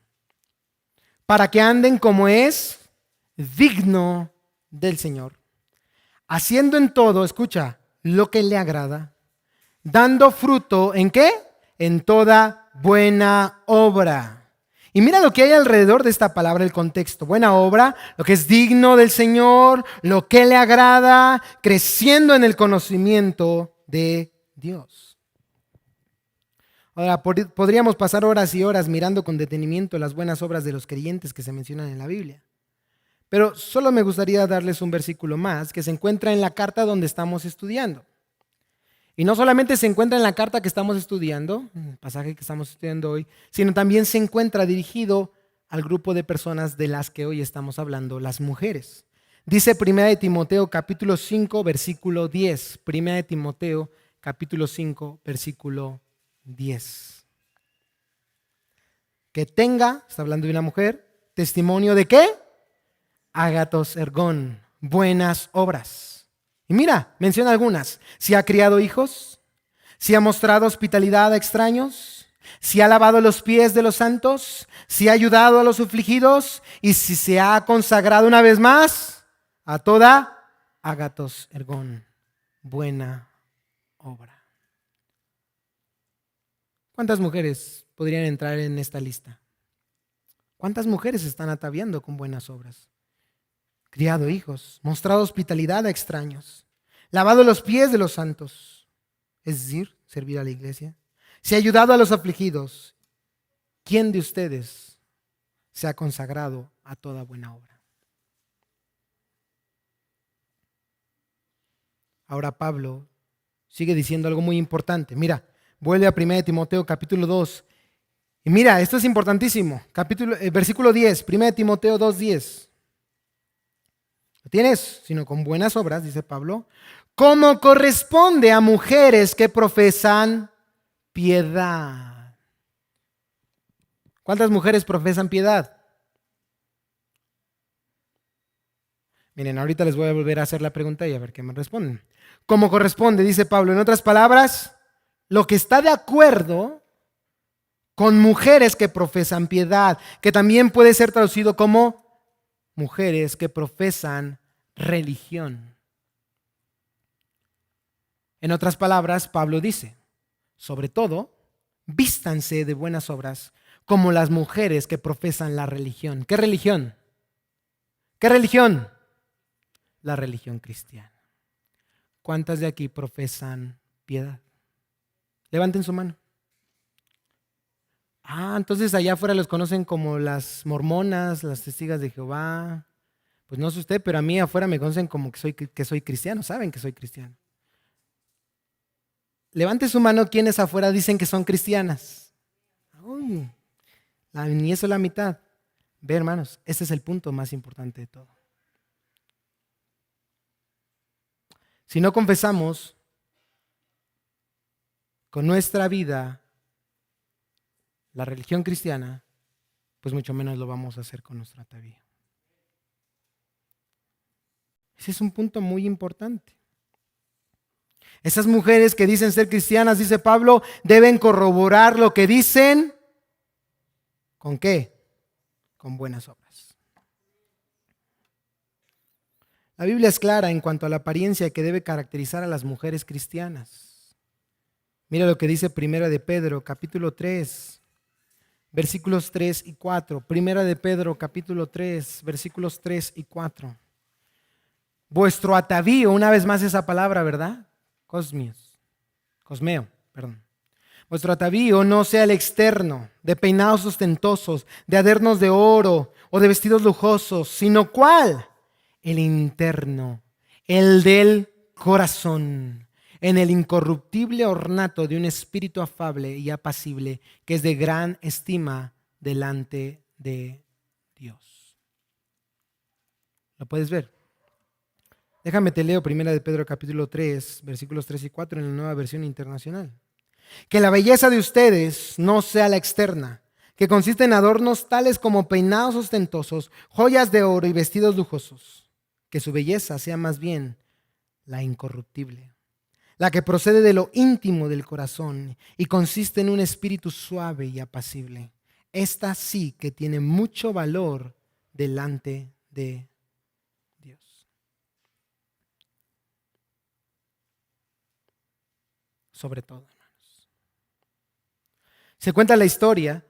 para que anden como es digno del Señor, haciendo en todo, escucha, lo que le agrada, dando fruto, ¿en qué? En toda buena obra. Y mira lo que hay alrededor de esta palabra, el contexto. Buena obra, lo que es digno del Señor, lo que le agrada, creciendo en el conocimiento de Dios. Ahora, podríamos pasar horas y horas mirando con detenimiento las buenas obras de los creyentes que se mencionan en la Biblia. Pero solo me gustaría darles un versículo más que se encuentra en la carta donde estamos estudiando. Y no solamente se encuentra en la carta que estamos estudiando, el pasaje que estamos estudiando hoy, sino también se encuentra dirigido al grupo de personas de las que hoy estamos hablando, las mujeres. Dice 1 de Timoteo capítulo 5, versículo 10. 1 de Timoteo capítulo 5, versículo 10. Que tenga, está hablando de una mujer, testimonio de ¿qué? Ágatos ergón, buenas obras. Y mira, menciona algunas. Si ha criado hijos, si ha mostrado hospitalidad a extraños, si ha lavado los pies de los santos, si ha ayudado a los afligidos y si se ha consagrado una vez más a toda ágatos ergón, buena obra. ¿Cuántas mujeres podrían entrar en esta lista? ¿Cuántas mujeres están ataviando con buenas obras? Criado hijos, mostrado hospitalidad a extraños, lavado los pies de los santos, es decir, servir a la iglesia, se ha ayudado a los afligidos. ¿Quién de ustedes se ha consagrado a toda buena obra? Ahora Pablo sigue diciendo algo muy importante. Mira, vuelve a 1 Timoteo capítulo 2. Y mira, esto es importantísimo. Versículo 10, 1 Timoteo 2:10. ¿Lo tienes? Sino con buenas obras, dice Pablo, como corresponde a mujeres que profesan piedad. ¿Cuántas mujeres profesan piedad? Miren, ahorita les voy a volver a hacer la pregunta y a ver qué me responden. Como corresponde, dice Pablo, en otras palabras, lo que está de acuerdo con mujeres que profesan piedad, que también puede ser traducido como mujeres que profesan religión. En otras palabras, Pablo dice, sobre todo, vístanse de buenas obras como las mujeres que profesan la religión. ¿Qué religión? ¿Qué religión? la religión cristiana. ¿Cuántas de aquí profesan piedad? Levanten su mano. Entonces allá afuera los conocen como las mormonas, las testigos de Jehová. Pues no sé usted, pero a mí afuera me conocen como que soy cristiano, saben que soy cristiano. Levante su mano quienes afuera dicen que son cristianas. Uy, ni eso la mitad. Ve, hermanos, este es el punto más importante de todo. Si no confesamos con nuestra vida la religión cristiana, pues mucho menos lo vamos a hacer con nuestro atavío. Ese es un punto muy importante. Esas mujeres que dicen ser cristianas, dice Pablo, deben corroborar lo que dicen. ¿Con qué? Con buenas obras. La Biblia es clara en cuanto a la apariencia que debe caracterizar a las mujeres cristianas. Mira lo que dice Primera de Pedro, capítulo 3, versículos 3 y 4. Primera de Pedro, capítulo 3, versículos 3 y 4. Vuestro atavío, una vez más esa palabra, ¿verdad? Cosmeo. Vuestro atavío no sea el externo, de peinados ostentosos, de adornos de oro o de vestidos lujosos, sino ¿cuál? El interno, el del corazón, en el incorruptible ornato de un espíritu afable y apacible, que es de gran estima delante de Dios. ¿Lo puedes ver? Déjame te leo 1 de Pedro capítulo 3, versículos 3 y 4 en la Nueva Versión Internacional. Que la belleza de ustedes no sea la externa, que consiste en adornos tales como peinados ostentosos, joyas de oro y vestidos lujosos. Que su belleza sea más bien la incorruptible, la que procede de lo íntimo del corazón y consiste en un espíritu suave y apacible. Esta sí que tiene mucho valor delante de Dios. Sobre todo, hermanos. Se cuenta la historia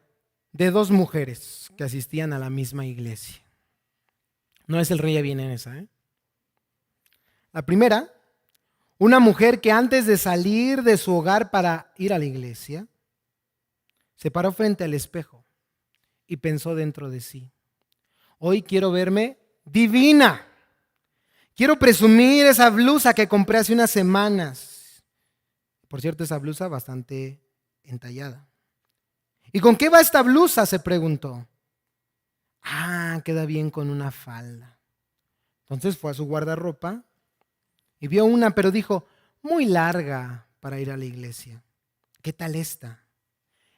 de dos mujeres que asistían a la misma iglesia. No es el rey viene en esa, ¿eh? La primera, una mujer que antes de salir de su hogar para ir a la iglesia, se paró frente al espejo y pensó dentro de sí: hoy quiero verme divina. Quiero presumir esa blusa que compré hace unas semanas. Por cierto, esa blusa bastante entallada. ¿Y con qué va esta blusa?, se preguntó. Queda bien con una falda. Entonces fue a su guardarropa y vio una, pero dijo, muy larga para ir a la iglesia. ¿Qué tal esta?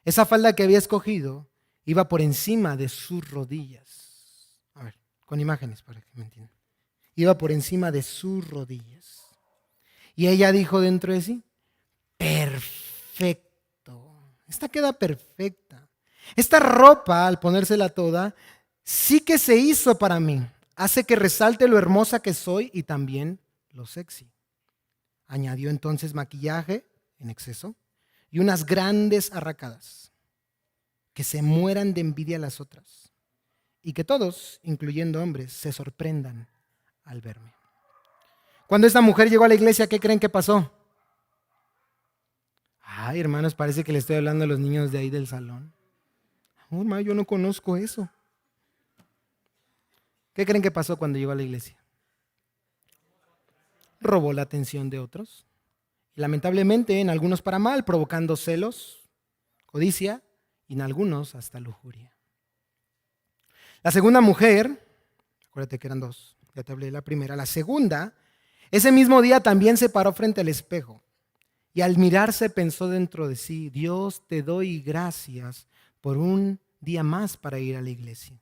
Esa falda que había escogido iba por encima de sus rodillas. A ver, con imágenes para que me entiendan. Iba por encima de sus rodillas. Y ella dijo dentro de sí, perfecto. Esta queda perfecta. Esta ropa, al ponérsela toda, sí que se hizo para mí. Hace que resalte lo hermosa que soy y también lo sexy. Añadió entonces maquillaje en exceso y unas grandes arracadas. Que se mueran de envidia las otras. Y que todos, incluyendo hombres, se sorprendan al verme. Cuando esta mujer llegó a la iglesia, ¿qué creen que pasó? Hermanos, parece que le estoy hablando a los niños de ahí del salón. Yo no conozco eso. ¿Qué creen que pasó cuando llegó a la iglesia? Robó la atención de otros. Y lamentablemente, en algunos para mal, provocando celos, codicia y en algunos hasta lujuria. La segunda mujer, acuérdate que eran dos, ya te hablé de la primera. La segunda, ese mismo día también se paró frente al espejo. Y al mirarse pensó dentro de sí, Dios, te doy gracias por un día más para ir a la iglesia.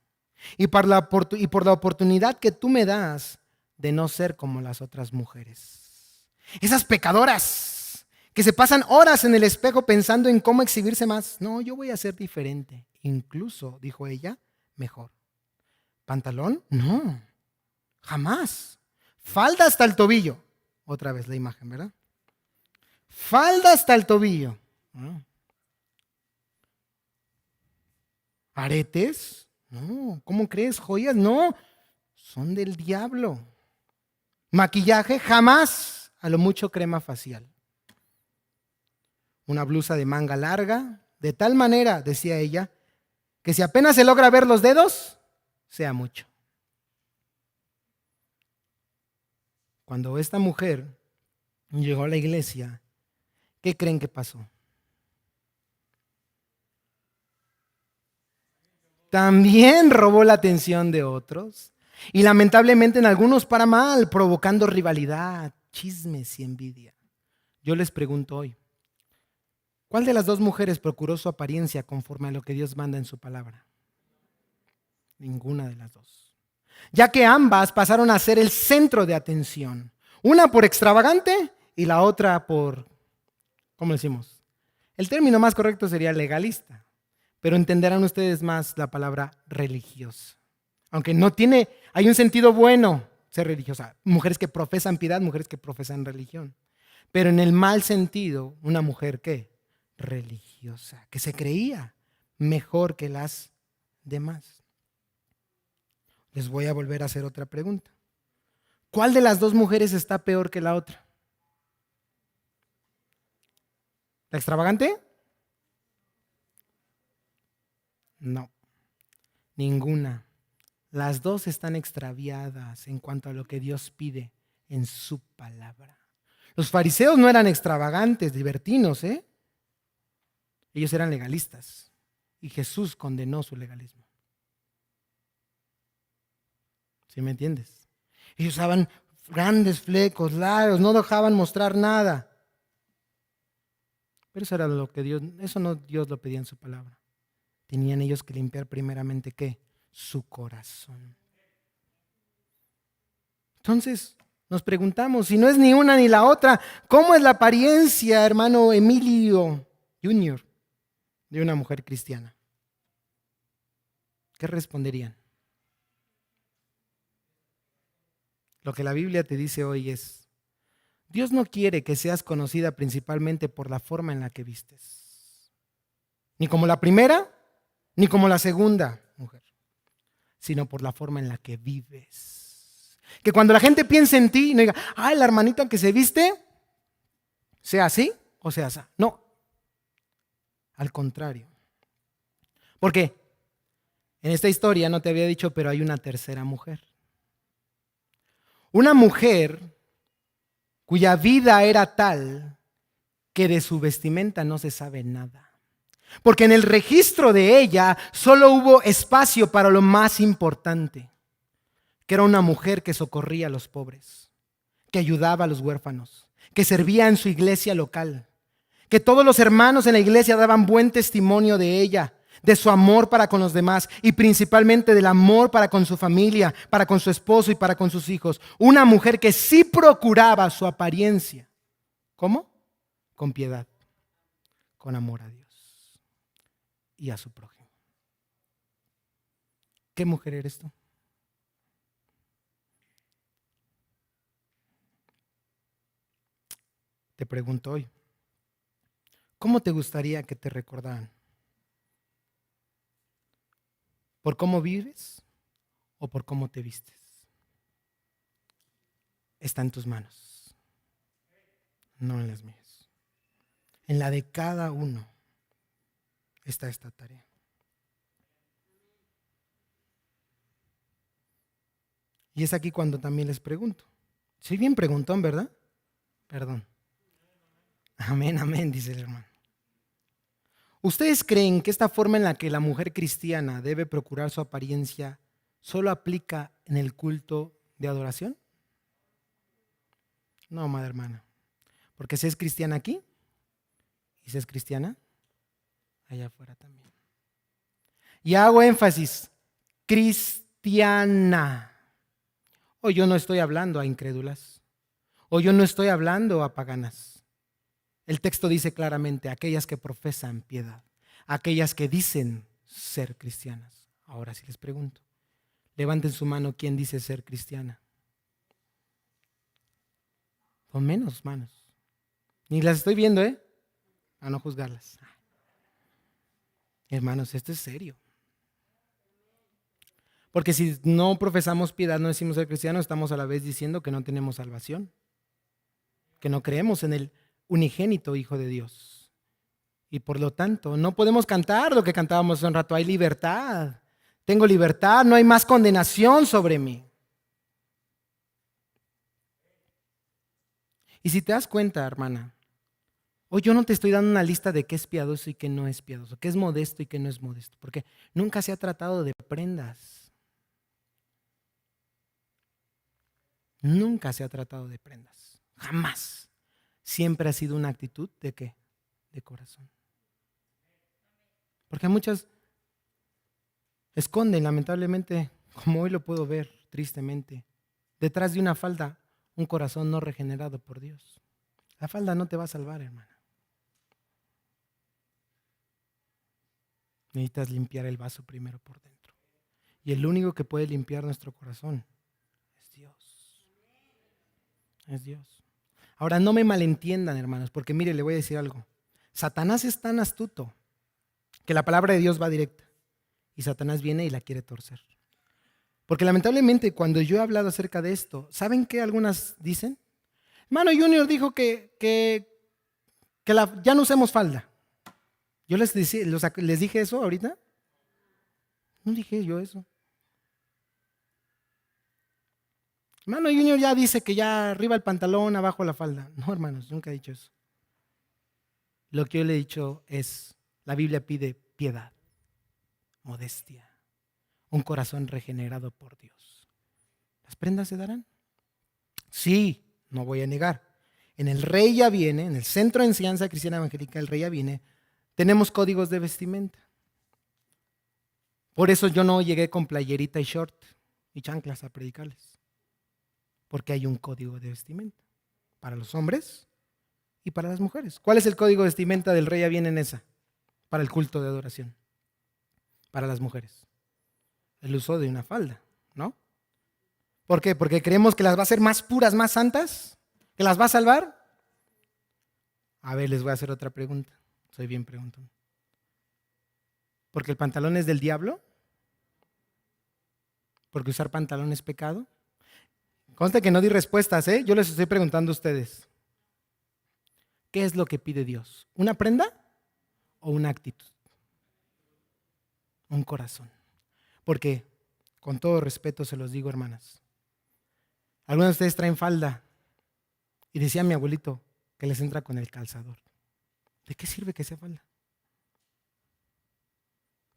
Y por la oportunidad que tú me das de no ser como las otras mujeres. Esas pecadoras que se pasan horas en el espejo pensando en cómo exhibirse más. No, yo voy a ser diferente. Incluso, dijo ella, mejor. ¿Pantalón? No, jamás. Falda hasta el tobillo. Otra vez la imagen, ¿verdad? Falda hasta el tobillo. ¿Aretes? No. ¿Cómo crees? ¿Joyas? No. Son del diablo. Maquillaje, jamás, a lo mucho crema facial. Una blusa de manga larga, de tal manera, decía ella, que si apenas se logra ver los dedos, sea mucho. Cuando esta mujer llegó a la iglesia, ¿qué creen que pasó? También robó la atención de otros y lamentablemente en algunos para mal, provocando rivalidad, chismes y envidia. Yo les pregunto hoy, ¿cuál de las dos mujeres procuró su apariencia conforme a lo que Dios manda en su palabra? Ninguna de las dos. Ya que ambas pasaron a ser el centro de atención. Una por extravagante y la otra por, ¿cómo decimos? El término más correcto sería legalista, pero entenderán ustedes más la palabra religiosa. Aunque no tiene, hay un sentido bueno ser religiosa. Mujeres que profesan piedad, mujeres que profesan religión. Pero en el mal sentido, una mujer ¿qué? Religiosa, que se creía mejor que las demás. Les voy a volver a hacer otra pregunta. ¿Cuál de las dos mujeres está peor que la otra? ¿La extravagante? No, ninguna. Las dos están extraviadas en cuanto a lo que Dios pide en su palabra. Los fariseos no eran extravagantes, libertinos, ¿eh? Ellos eran legalistas y Jesús condenó su legalismo. ¿Sí me entiendes? Ellos usaban grandes flecos, largos, no dejaban mostrar nada. Pero eso era lo que Dios, eso no Dios lo pedía en su palabra. Tenían ellos que limpiar primeramente ¿qué? Su corazón. Entonces nos preguntamos, si no es ni una ni la otra, ¿cómo es la apariencia, hermano Emilio Junior, de una mujer cristiana? ¿Qué responderían? Lo que la Biblia te dice hoy es, Dios no quiere que seas conocida principalmente por la forma en la que vistes, ni como la primera, ni como la segunda mujer, sino por la forma en la que vives. Que cuando la gente piense en ti, no diga, ay, la hermanita que se viste, sea así o sea así. No, al contrario. Porque en esta historia no te había dicho, pero hay una tercera mujer. Una mujer cuya vida era tal que de su vestimenta no se sabe nada. Porque en el registro de ella solo hubo espacio para lo más importante, que era una mujer que socorría a los pobres, que ayudaba a los huérfanos, que servía en su iglesia local, que todos los hermanos en la iglesia daban buen testimonio de ella, de su amor para con los demás y principalmente del amor para con su familia, para con su esposo y para con sus hijos. Una mujer que sí procuraba su apariencia. ¿Cómo? Con piedad, con amor a Dios y a su prójimo. ¿Qué mujer eres tú? Te pregunto hoy, ¿cómo te gustaría que te recordaran? ¿Por cómo vives o por cómo te vistes? Está en tus manos, no en las mías. En la de cada uno está esta tarea. Y es aquí cuando también les pregunto. Soy bien preguntón, ¿verdad? Perdón. Amén, amén, dice el hermano. ¿Ustedes creen que esta forma en la que la mujer cristiana debe procurar su apariencia solo aplica en el culto de adoración? No, amada hermana. Porque si es cristiana aquí y si es cristiana allá afuera también. Y hago énfasis, cristiana. Hoy yo no estoy hablando a incrédulas. Hoy yo no estoy hablando a paganas. El texto dice claramente, aquellas que profesan piedad, aquellas que dicen ser cristianas. Ahora sí les pregunto, levanten su mano, ¿quién dice ser cristiana? Con menos manos. Ni las estoy viendo, a no juzgarlas. Hermanos, esto es serio. Porque si no profesamos piedad, no decimos ser cristianos, estamos a la vez diciendo que no tenemos salvación, que no creemos en el unigénito Hijo de Dios. Y por lo tanto, no podemos cantar lo que cantábamos hace un rato. Hay libertad. Tengo libertad, no hay más condenación sobre mí. Y si te das cuenta, hermana, hoy yo no te estoy dando una lista de qué es piadoso y qué no es piadoso, qué es modesto y qué no es modesto, porque nunca se ha tratado de prendas. Nunca se ha tratado de prendas. Jamás. Siempre ha sido una actitud de qué? De corazón. Porque muchas esconden, lamentablemente, como hoy lo puedo ver tristemente, detrás de una falda, un corazón no regenerado por Dios. La falda no te va a salvar, hermana. Necesitas limpiar el vaso primero por dentro. Y el único que puede limpiar nuestro corazón es Dios. Es Dios. Ahora, no me malentiendan, hermanos, porque mire, le voy a decir algo. Satanás es tan astuto que la palabra de Dios va directa. Y Satanás viene y la quiere torcer. Porque lamentablemente cuando yo he hablado acerca de esto, ¿saben qué algunas dicen? Hermano Junior dijo que ya no usemos falda. Yo les dije eso ahorita. No dije yo eso. Hermano Junior ya dice que ya arriba el pantalón, abajo la falda. No, hermanos, nunca he dicho eso. Lo que yo le he dicho es, la Biblia pide piedad, modestia, un corazón regenerado por Dios. ¿Las prendas se darán? Sí, no voy a negar. En el Rey Ya Viene, en el Centro de Enseñanza Cristiana Evangélica, el Rey Ya Viene, tenemos códigos de vestimenta. Por eso yo no llegué con playerita y short y chanclas a predicarles. Porque hay un código de vestimenta para los hombres y para las mujeres. ¿Cuál es el código de vestimenta del Rey Ya Viene en esa? Para el culto de adoración. Para las mujeres. El uso de una falda, ¿no? ¿Por qué? Porque creemos que las va a hacer más puras, más santas, que las va a salvar. A ver, les voy a hacer otra pregunta. Soy bien preguntón. ¿Porque el pantalón es del diablo? ¿Porque usar pantalón es pecado? Conste que no di respuestas, ¿eh? Yo les estoy preguntando a ustedes. ¿Qué es lo que pide Dios? ¿Una prenda o una actitud? Un corazón. Porque, con todo respeto se los digo, hermanas, algunos de ustedes traen falda y decía mi abuelito que les entra con el calzador. ¿De qué sirve que sea falda?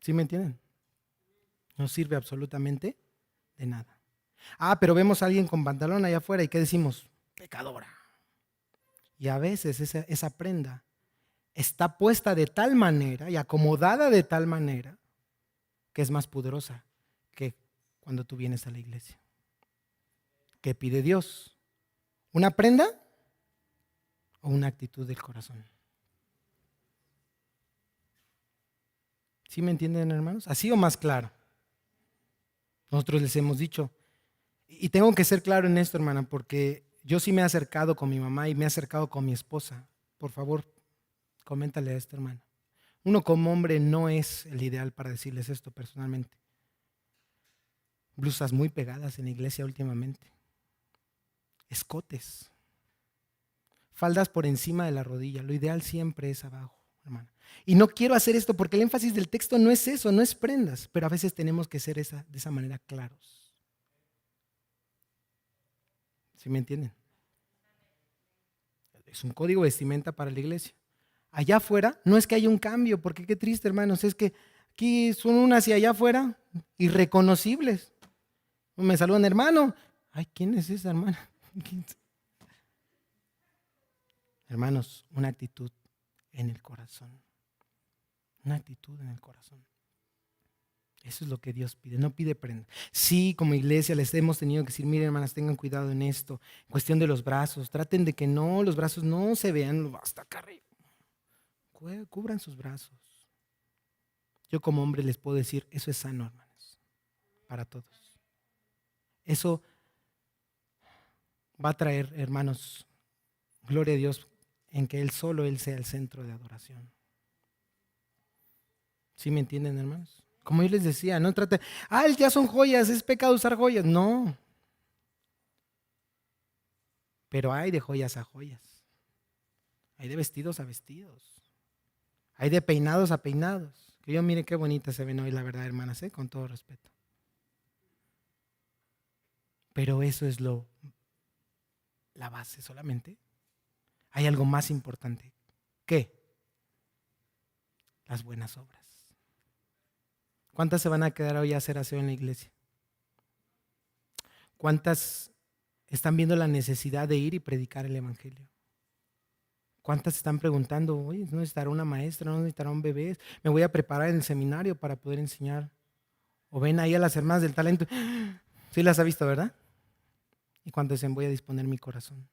¿Sí me entienden? No sirve absolutamente de nada. Ah, pero vemos a alguien con pantalón allá afuera y ¿qué decimos? Pecadora. Y a veces esa prenda está puesta de tal manera y acomodada de tal manera que es más poderosa que cuando tú vienes a la iglesia. ¿Qué pide Dios? ¿Una prenda o una actitud del corazón? ¿Sí me entienden, hermanos? ¿Así o más claro? Nosotros les hemos dicho, y tengo que ser claro en esto, hermana, porque yo sí me he acercado con mi mamá y me he acercado con mi esposa. Por favor, coméntale a esta hermana. Uno como hombre no es el ideal para decirles esto personalmente. Blusas muy pegadas en la iglesia últimamente. Escotes. Faldas por encima de la rodilla. Lo ideal siempre es abajo, hermana. Y no quiero hacer esto porque el énfasis del texto no es eso, no es prendas, pero a veces tenemos que ser de esa manera claros. ¿Sí me entienden? Es un código de vestimenta para la iglesia. Allá afuera no es que haya un cambio, porque qué triste, hermanos, es que aquí son unas y allá afuera irreconocibles. Me saludan, hermano. Ay, ¿quién es esa hermana? Hermanos, una actitud en el corazón. Una actitud en el corazón. Eso es lo que Dios pide, no pide prenda. Sí, como iglesia les hemos tenido que decir, miren hermanas, tengan cuidado en esto. En cuestión de los brazos, traten de que no, los brazos no se vean hasta acá arriba. Cubran sus brazos. Yo como hombre les puedo decir, eso es sano, hermanos, para todos. Eso va a traer, hermanos, gloria a Dios, en que Él solo Él sea el centro de adoración. ¿Sí me entienden, hermanos? Como yo les decía, no trate, ya son joyas, es pecado usar joyas. No, pero hay de joyas a joyas. Hay de vestidos a vestidos. Hay de peinados a peinados. Que yo mire qué bonitas se ven hoy, la verdad, hermanas, con todo respeto. Pero eso es la base solamente. Hay algo más importante. ¿Qué? Las buenas obras. ¿Cuántas se van a quedar hoy a hacer aseo en la iglesia? ¿Cuántas están viendo la necesidad de ir y predicar el evangelio? ¿Cuántas están preguntando, oye, no necesitará una maestra, no necesitará un bebé? Me voy a preparar en el seminario para poder enseñar. O ven ahí a las hermanas del talento. Sí las ha visto, ¿verdad? Y cuando dicen, voy a disponer mi corazón.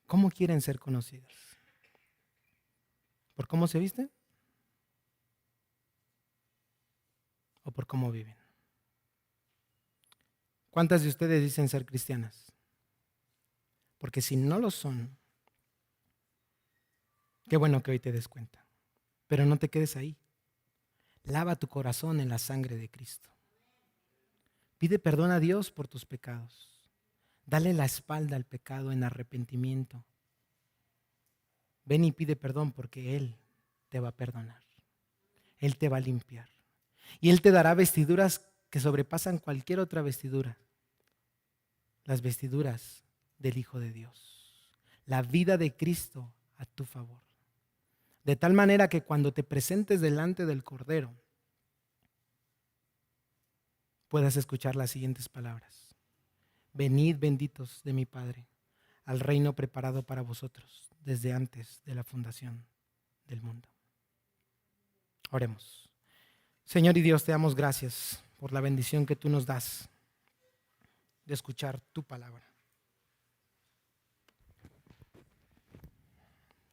¿Cómo quieren ser conocidas? ¿Por cómo se visten? ¿O por cómo viven? ¿Cuántas de ustedes dicen ser cristianas? Porque si no lo son, qué bueno que hoy te des cuenta. Pero no te quedes ahí. Lava tu corazón en la sangre de Cristo. Pide perdón a Dios por tus pecados. Dale la espalda al pecado en arrepentimiento. Ven y pide perdón porque Él te va a perdonar. Él te va a limpiar. Y Él te dará vestiduras que sobrepasan cualquier otra vestidura. Las vestiduras del Hijo de Dios. La vida de Cristo a tu favor. De tal manera que cuando te presentes delante del Cordero, puedas escuchar las siguientes palabras. Venid benditos de mi Padre, al reino preparado para vosotros desde antes de la fundación del mundo. Oremos. Señor y Dios, te damos gracias por la bendición que tú nos das de escuchar tu palabra.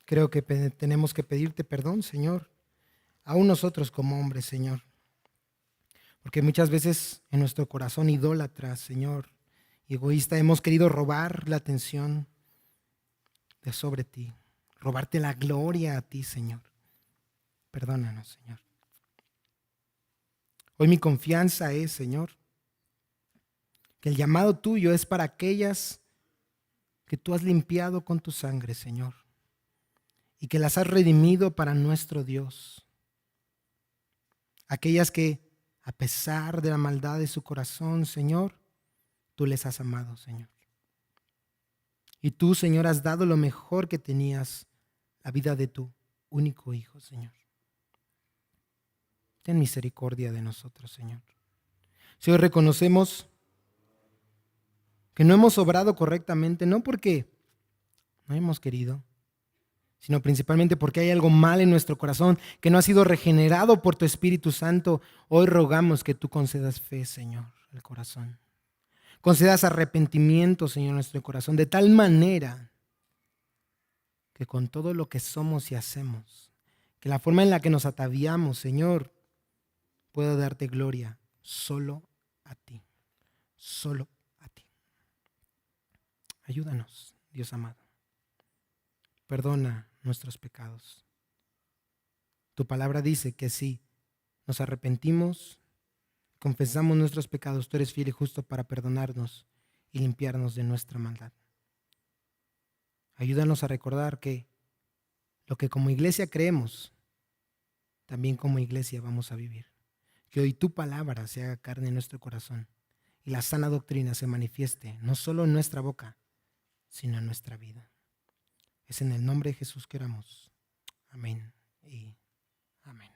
Creo que tenemos que pedirte perdón, Señor, aún nosotros como hombres, Señor. Porque muchas veces en nuestro corazón idólatra, Señor, y egoísta, hemos querido robar la atención de sobre ti, robarte la gloria a ti, Señor. Perdónanos, Señor. Hoy mi confianza es, Señor, que el llamado tuyo es para aquellas que tú has limpiado con tu sangre, Señor, y que las has redimido para nuestro Dios. Aquellas que, a pesar de la maldad de su corazón, Señor, tú les has amado, Señor. Y tú, Señor, has dado lo mejor que tenías, la vida de tu único Hijo, Señor. Ten misericordia de nosotros, Señor. Si hoy reconocemos que no hemos obrado correctamente, no porque no hemos querido, sino principalmente porque hay algo mal en nuestro corazón que no ha sido regenerado por tu Espíritu Santo, hoy rogamos que tú concedas fe, Señor, al corazón. Concedas arrepentimiento, Señor, en nuestro corazón, de tal manera que con todo lo que somos y hacemos, que la forma en la que nos ataviamos, Señor, pueda darte gloria solo a ti, solo a ti. Ayúdanos, Dios amado. Perdona nuestros pecados. Tu palabra dice que si nos arrepentimos, confesamos nuestros pecados, tú eres fiel y justo para perdonarnos y limpiarnos de nuestra maldad. Ayúdanos a recordar que lo que como iglesia creemos, también como iglesia vamos a vivir. Que hoy tu palabra se haga carne en nuestro corazón y la sana doctrina se manifieste no solo en nuestra boca, sino en nuestra vida. Es en el nombre de Jesús que oramos. Amén y amén.